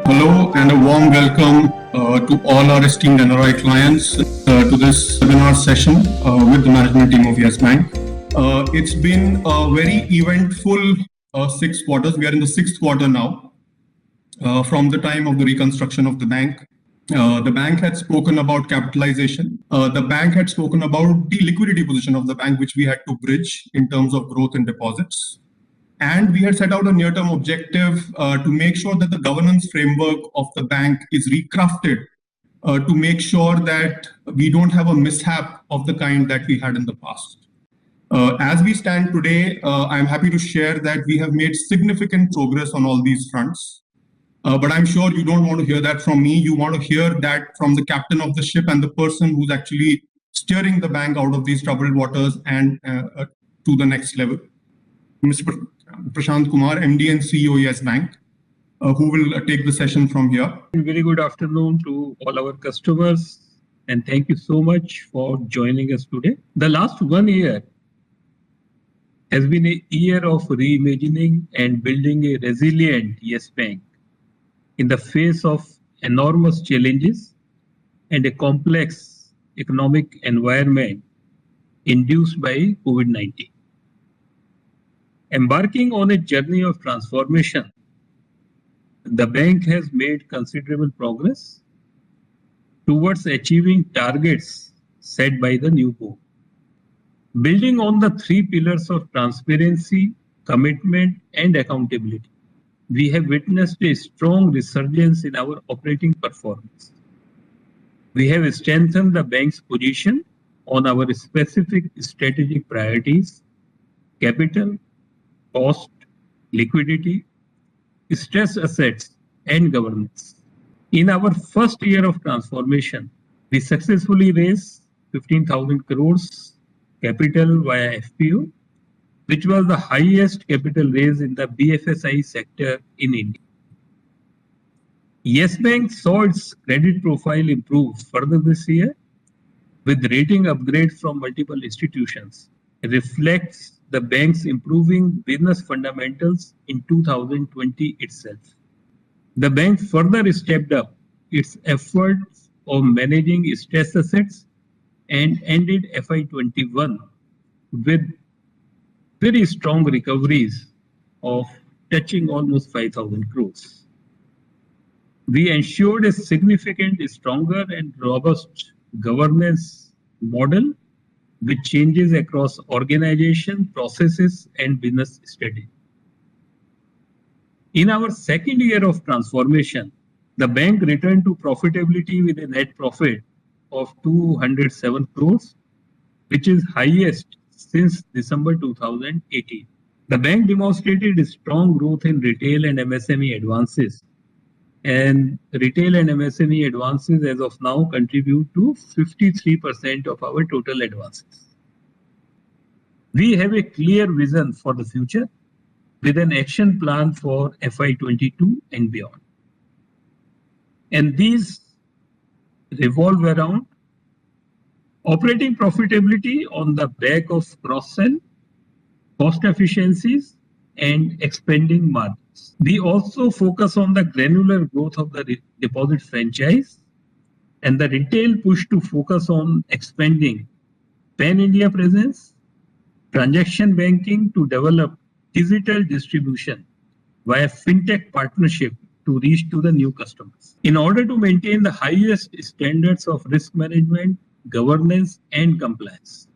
Hello and a warm welcome to all our esteemed NRI clients to this webinar session with the management team of Yes Bank. It's been a very eventful 6 quarters. We are in the 6th quarter now from the time of the reconstruction of the bank. The bank had spoken about capitalization. The bank had spoken about the liquidity position of the bank, which we had to bridge in terms of growth in deposits. And we had set out a near-term objective to make sure that the governance framework of the bank is recrafted to make sure that we don't have a mishap of the kind that we had in the past. As we stand today, I'm happy to share that we have made significant progress on all these fronts. But I'm sure you don't want to hear that from me. You want to hear that from the captain of the ship and the person who's actually steering the bank out of these troubled waters and to the next level. Mr. Prashant Kumar, MD and CEO, Yes Bank, who will take the session from here. Very good afternoon to all our customers, and thank you so much for joining us today. The last 1 year has been a year of reimagining and building a resilient Yes Bank in the face of enormous challenges and a complex economic environment induced by COVID-19. Embarking on a journey of transformation, the bank has made considerable progress towards achieving targets set by the new board. Building on the 3 pillars of transparency, commitment, and accountability, we have witnessed a strong resurgence in our operating performance. We have strengthened the bank's position on our specific strategic priorities: capital, cost, liquidity, stress assets, and governance. In our first year of transformation, we successfully raised 15,000 crores capital via FPO, which was the highest capital raise in the BFSI sector in India. Yes Bank saw its credit profile improve further this year with rating upgrade from multiple institutions. It reflects the bank's improving business fundamentals in 2020 itself. The bank further stepped up its efforts of managing stress assets and ended FY21 with very strong recoveries of touching almost 5,000 crores. We ensured a significant, stronger and robust governance model with changes across organization, processes, and business strategy. In our second year of transformation, the bank returned to profitability with a net profit of 207 crores, which is highest since December 2018. The bank demonstrated strong growth in retail and MSME advances, and retail and MSME advances as of now contribute to 53% of our total advances. We have a clear vision for the future with an action plan for FY22 and beyond. And these revolve around operating profitability on the back of cross-sell, cost efficiencies, and expanding margins. We also focus on the granular growth of the deposit franchise and the retail push to focus on expanding pan-India presence, transaction banking to develop digital distribution via fintech partnership to reach to the new customers. In order to maintain the highest standards of risk management, governance, and compliance,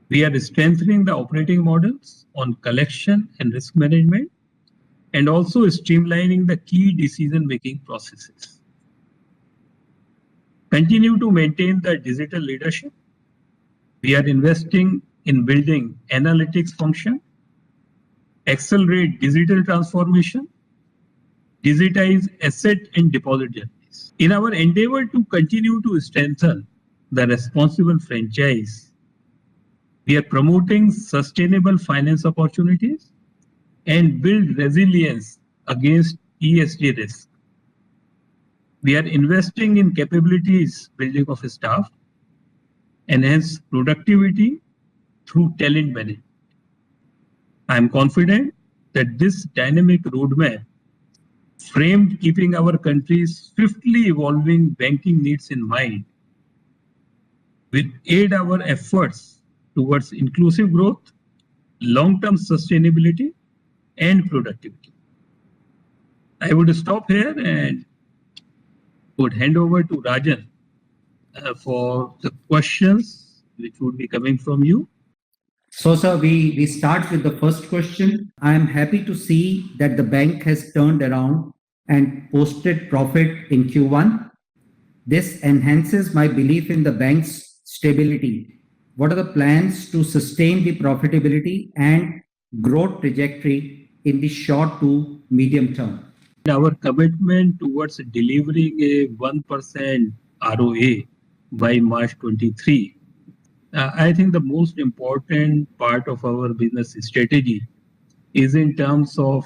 we are strengthening the operating models on collection and risk management and also streamlining the key decision-making processes. Continue to maintain the digital leadership. We are investing in building analytics function, accelerate digital transformation, digitize asset and deposit journeys. In our endeavor to continue to strengthen the responsible franchise, we are promoting sustainable finance opportunities and build resilience against ESG risk. We are investing in capabilities building of staff, enhance productivity through talent management. I am confident that this dynamic roadmap framed keeping our country's swiftly evolving banking needs in mind, will aid our efforts towards inclusive growth, long-term sustainability, and productivity. I would stop here and would hand over to Rajan for the questions which would be coming from you. So, sir, we start with the first question. I am happy to see that the bank has turned around and posted profit in Q1. This enhances my belief in the bank's stability. What are the plans to sustain the profitability and growth trajectory in the short to medium term? Our commitment towards delivering a 1% ROA by March 23. I think the most important part of our business strategy is in terms of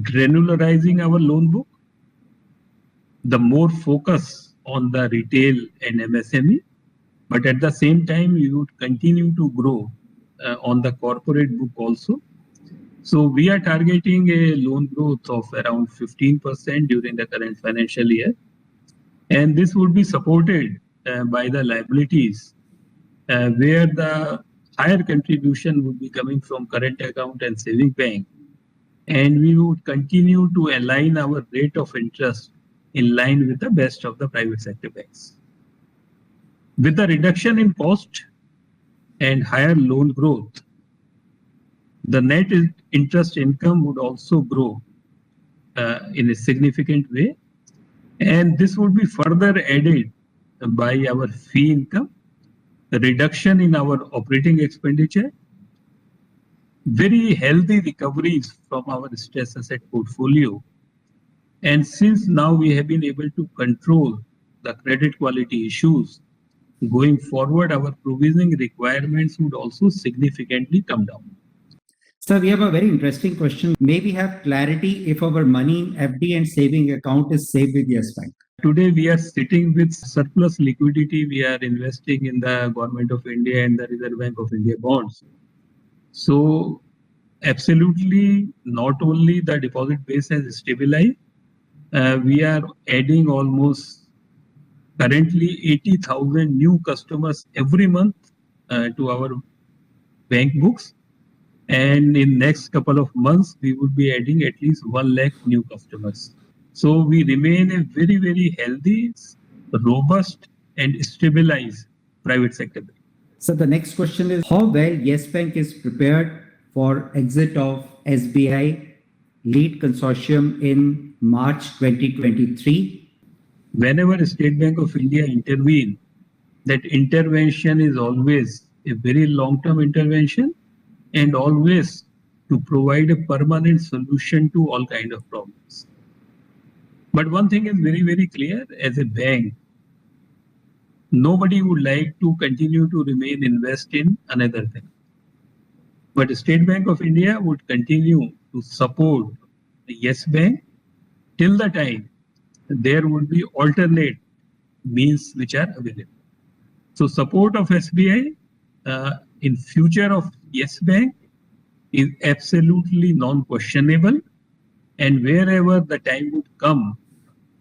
granularizing our loan book, the more focus on the retail and MSME, but at the same time, we would continue to grow on the corporate book also. So we are targeting a loan growth of around 15% during the current financial year. And this would be supported by the liabilities where the higher contribution would be coming from current account and saving bank. And we would continue to align our rate of interest in line with the best of the private sector banks. With the reduction in cost and higher loan growth, the net interest income would also grow in a significant way. And this would be further added by our fee income, the reduction in our operating expenditure, very healthy recoveries from our stress asset portfolio. And since now we have been able to control the credit quality issues, going forward, our provisioning requirements would also significantly come down. Sir, we have a very interesting question. May we have clarity if our money in FD and saving account is saved with Yes Bank? Today, we are sitting with surplus liquidity. We are investing in the Government of India and the Reserve Bank of India bonds. So, absolutely, not only the deposit base has stabilized, we are adding almost currently 80,000 new customers every month to our bank books. And in next couple of months, we would be adding at least 1 lakh new customers. So we remain a very, very healthy, robust and stabilized private sector bank. So the next question is how well Yes Bank is prepared for exit of SBI lead consortium in March 2023. Whenever State Bank of India intervene, that intervention is always a very long-term intervention and always to provide a permanent solution to all kind of problems. But one thing is very, very clear, as a bank, nobody would like to continue to remain invest in another thing. But State Bank of India would continue to support the Yes Bank till the time there would be alternate means which are available. So support of SBI in future of Yes Bank is absolutely non-questionable, and wherever the time would come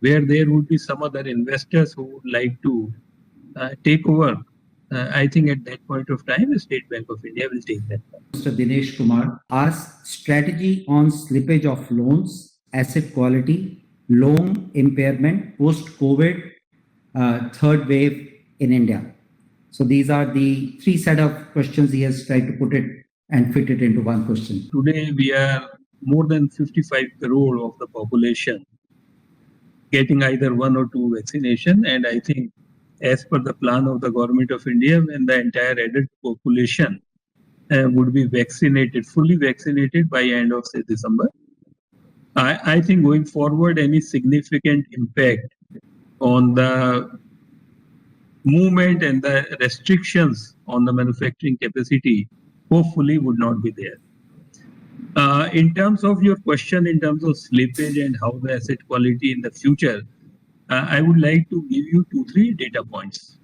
where there would be some other investors who would like to take over, I think at that point of time, the State Bank of India will take that. Mr. Dinesh Kumar asks strategy on slippage of loans, asset quality, loan impairment, post-COVID, third wave in India. So these are the three set of questions he has tried to put it and fit it into one question. Today, we are more than 55 crore of the population getting either 1 or 2 vaccination. And I think as per the plan of the Government of India, when the entire adult population would be vaccinated, fully vaccinated by end of say December, I think going forward, any significant impact on the movement and the restrictions on the manufacturing capacity hopefully would not be there. In terms of your question, in terms of slippage and how the asset quality in the future, I would like to give you 2-3 data points.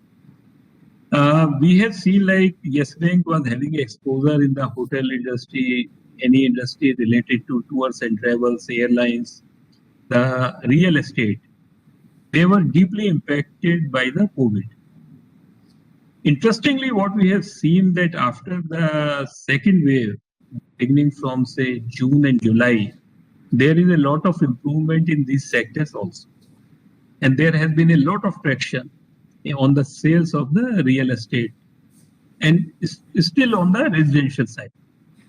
We have seen like Yes Bank was having exposure in the hotel industry, any industry related to tours and travels, airlines, the real estate, they were deeply impacted by the COVID. Interestingly, what we have seen that after the second wave, beginning from say June and July, there is a lot of improvement in these sectors also. And there has been a lot of traction on the sales of the real estate and still on the residential side.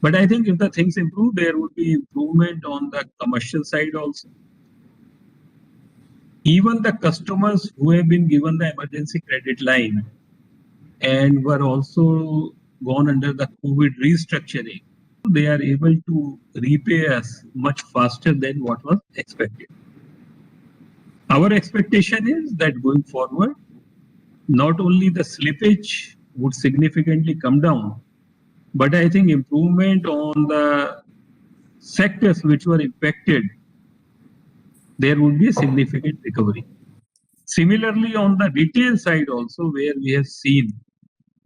But I think if the things improve, there would be improvement on the commercial side also. Even the customers who have been given the emergency credit line and were also gone under the COVID restructuring, they are able to repay us much faster than what was expected. Our expectation is that going forward, not only the slippage would significantly come down, but I think improvement on the sectors which were impacted, there would be a significant recovery. Similarly, on the retail side also, where we have seen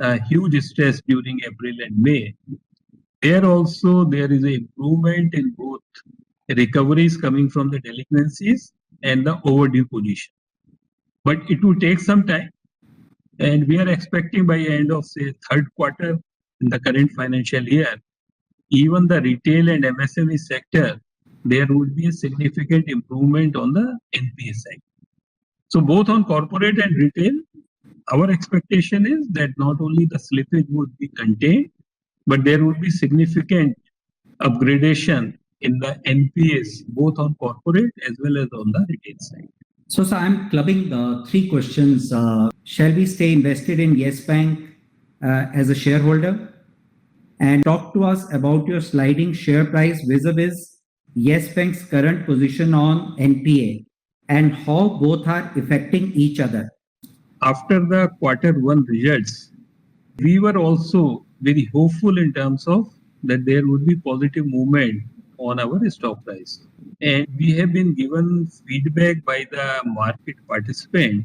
a huge stress during April and May, there also there is an improvement in both recoveries coming from the delinquencies and the overdue position. But it will take some time, and we are expecting by end of say third quarter in the current financial year, even the retail and MSME sector, there would be a significant improvement on the NPA side. So both on corporate and retail, our expectation is that not only the slippage would be contained, but there would be significant upgradation in the NPAs, both on corporate as well as on the retail side. So, sir, I'm clubbing three questions. Shall we stay invested in Yes Bank as a shareholder? And talk to us about your sliding share price vis-a-vis Yes Bank's current position on NPA and how both are affecting each other. After the quarter one results, we were also very hopeful in terms of that there would be positive movement on our stock price. And we have been given feedback by the market participant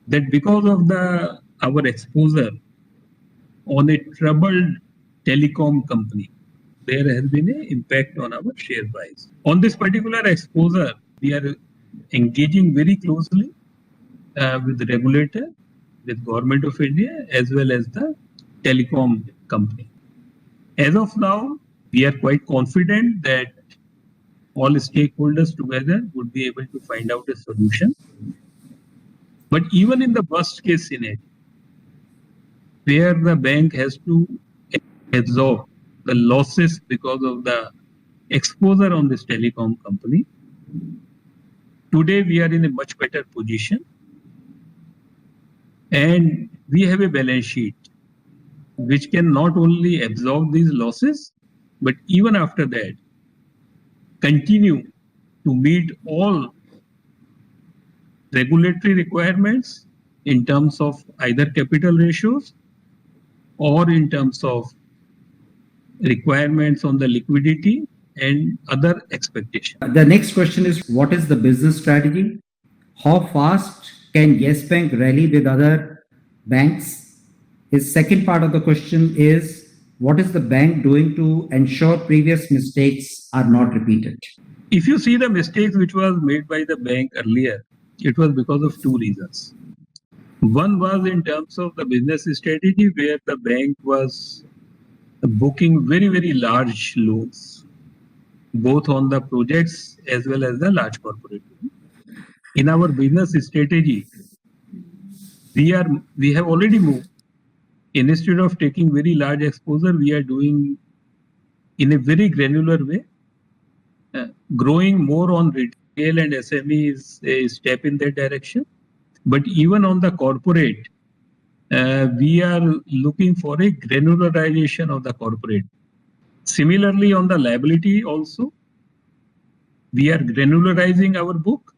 that because of our exposure on a troubled telecom company, there has been an impact on our share price. On this particular exposure, we are engaging very closely with the regulator, with Government of India, as well as the telecom company. As of now, we are quite confident that all stakeholders together would be able to find out a solution. But even in the worst case scenario, where the bank has to absorb the losses because of the exposure on this telecom company, today we are in a much better position. And we have a balance sheet which can not only absorb these losses, but even after that, continue to meet all regulatory requirements in terms of either capital ratios or in terms of requirements on the liquidity and other expectations. The next question is, what is the business strategy? How fast can Yes Bank rally with other banks? His second part of the question is, what is the bank doing to ensure previous mistakes are not repeated? If you see the mistakes which was made by the bank earlier, it was because of two reasons. One was in terms of the business strategy, where the bank was booking very, very large loans, both on the projects as well as the large corporate. In our business strategy, we have already moved. Instead of taking very large exposure, we are doing in a very granular way. Growing more on retail and SME is a step in that direction. But even on the corporate, we are looking for a granularization of the corporate. Similarly, on the liability also, we are granularizing our book,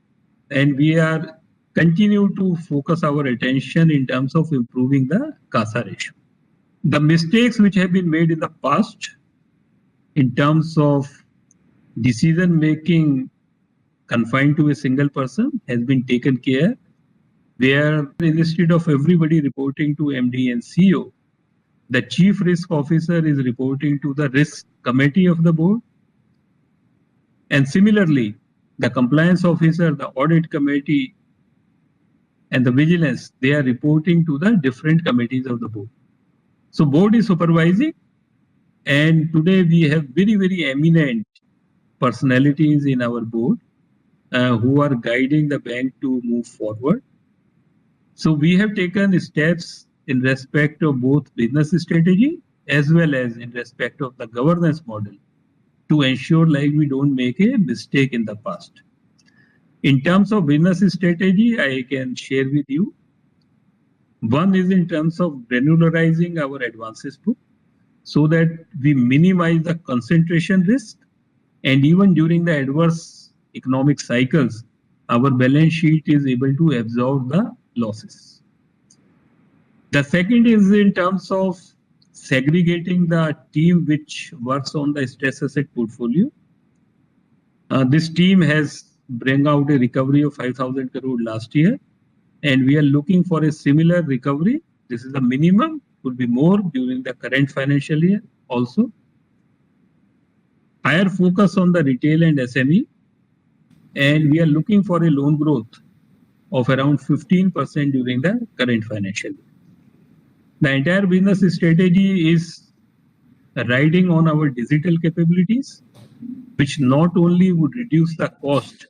and we are continue to focus our attention in terms of improving the CASA ratio. The mistakes which have been made in the past in terms of decision making confined to a single person has been taken care, where instead of everybody reporting to MD and CEO, the chief risk officer is reporting to the risk committee of the board. And similarly, the compliance officer, the audit committee, and the vigilance, they are reporting to the different committees of the board. So board is supervising, and today we have very, very eminent personalities in our board who are guiding the bank to move forward. So we have taken steps in respect of both business strategy as well as in respect of the governance model to ensure like we don't make a mistake in the past. In terms of business strategy, I can share with you. One is in terms of granularizing our advances book so that we minimize the concentration risk, and even during the adverse economic cycles, our balance sheet is able to absorb the losses. The second is in terms of segregating the team which works on the stress asset portfolio. This team has bring out a recovery of 5,000 crore last year, and we are looking for a similar recovery. This is the minimum, could be more during the current financial year also. Higher focus on the retail and SME, and we are looking for a loan growth of around 15% during the current financial year. The entire business strategy is riding on our digital capabilities, which not only would reduce the cost,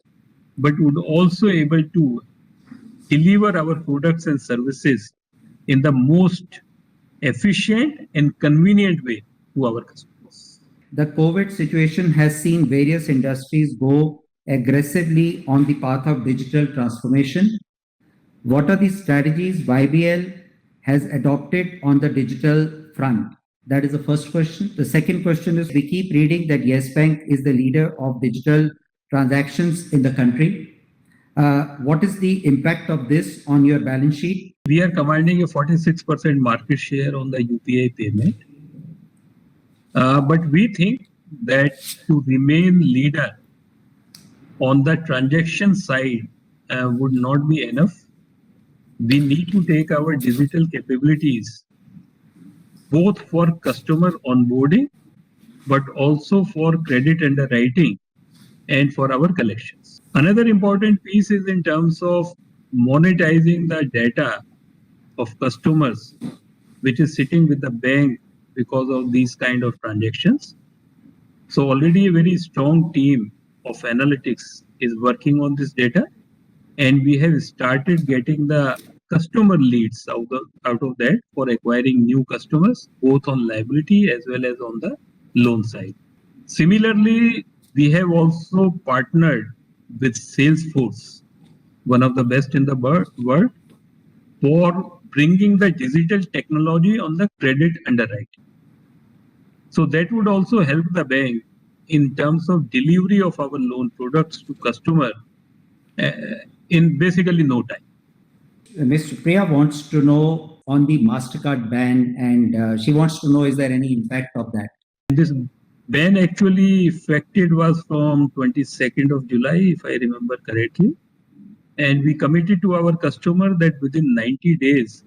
but would also able to deliver our products and services in the most efficient and convenient way to our customers. The COVID situation has seen various industries go aggressively on the path of digital transformation. What are the strategies YBL has adopted on the digital front? That is the first question. The second question is, we keep reading that Yes Bank is the leader of digital transactions in the country. What is the impact of this on your balance sheet? We are commanding a 46% market share on the UPI payment. But we think that to remain leader on the transaction side would not be enough. We need to take our digital capabilities both for customer onboarding, but also for credit underwriting and for our collections. Another important piece is in terms of monetizing the data of customers, which is sitting with the bank because of these kind of transactions. So already a very strong team of analytics is working on this data, and we have started getting the customer leads out of that for acquiring new customers, both on liability as well as on the loan side. Similarly, we have also partnered with Salesforce, one of the best in the world, for bringing the digital technology on the credit underwriting. So that would also help the bank in terms of delivery of our loan products to customer in basically no time. Ms. Priya wants to know on the MasterCard ban, and she wants to know, is there any impact of that? This ban actually effected was from 22nd of July, if I remember correctly. And we committed to our customer that within 90 days,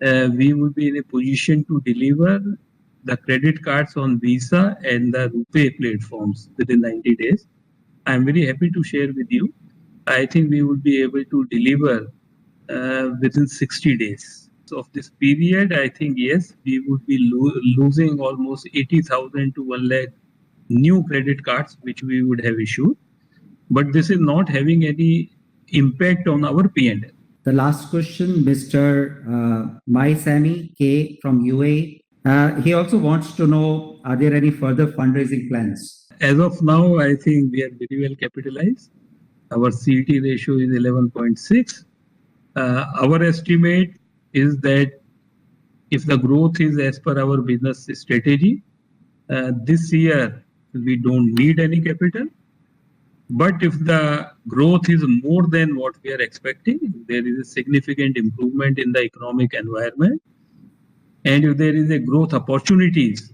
we would be in a position to deliver the credit cards on Visa and the RuPay platforms within 90 days. I'm very happy to share with you. I think we would be able to deliver within 60 days. So of this period, I think, yes, we would be losing almost 80,000 to 1 lakh new credit cards, which we would have issued. But this is not having any impact on our P&L. The last question, Mr. Mai Sami K from UAE. He also wants to know, are there any further fundraising plans? As of now, I think we are very well capitalized. Our CET ratio is 11.6. Our estimate is that if the growth is as per our business strategy, this year we don't need any capital. But if the growth is more than what we are expecting, there is a significant improvement in the economic environment. And if there is a growth opportunities,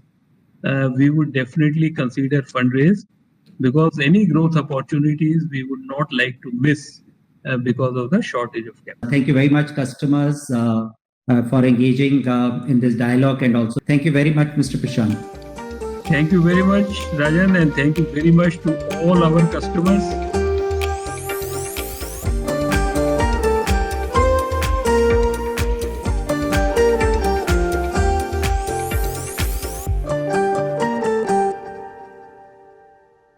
we would definitely consider fundraise, because any growth opportunities we would not like to miss because of the shortage of capital. Thank you very much, customers, for engaging in this dialogue, and also thank you very much, Mr. Prashant. Thank you very much, Rajan, and thank you very much to all our customers.